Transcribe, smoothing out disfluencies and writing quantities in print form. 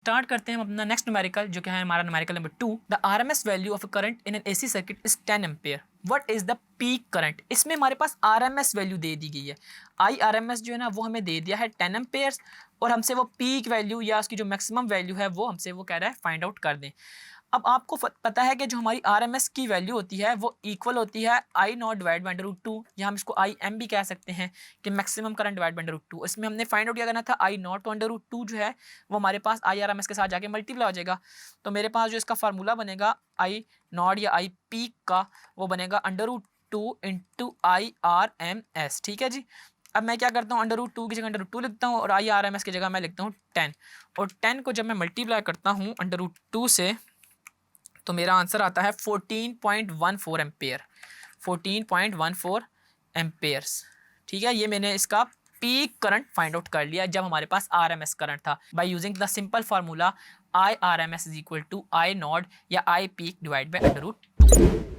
Start करते हैं हम अपना नेक्स्ट न्यूमेरिकल, जो कि है हमारा numerical number 2। The RMS value of current in an AC circuit is 10 ampere. What is the peak current. इसमें हमारे पास आरएमएस वैल्यू दे दी गई है। आई आरएमएस जो है ना वो हमें दे दिया है 10 एम्पेयर्स, और हमसे वो पीक वैल्यू या उसकी जो मैक्सिमम वैल्यू है वो हमसे वो कह रहा है फाइंड आउट कर दें। अब आपको पता है कि जो हमारी आरएमएस की वैल्यू होती है वो इक्वल होती है आई नॉट डिवाइड बाई √2, या हम इसको आई एम भी कह सकते हैं कि मैक्सिमम करंट डिवाइड बाई √2। इसमें हमने फाइंड आउट क्या करना था, आई नॉट तो √2 जो है वो हमारे पास आई आर एम एस के साथ जाके मल्टीप्लाई हो जाएगा। तो मेरे पास जो इसका फार्मूला बनेगा आई नॉट या आई पीक का, वो बनेगा √2 into I R M S. ठीक है जी। अब मैं क्या करता हूँ, √2 की जगह √2 लिखता हूँ और आई आर एम एस की जगह मैं लिखता हूँ 10, और 10 को जब मैं मल्टीप्लाई करता हूँ √2 से तो मेरा आंसर आता है 14.14 एम्पेयर, 14.14 एम्पेयर्स। ठीक है, ये मैंने इसका पीक करंट फाइंड आउट कर लिया जब हमारे पास आरएमएस करंट था, by using the simple formula I R M S is equal to I naught या आई पीक डिवाइड बाई √2।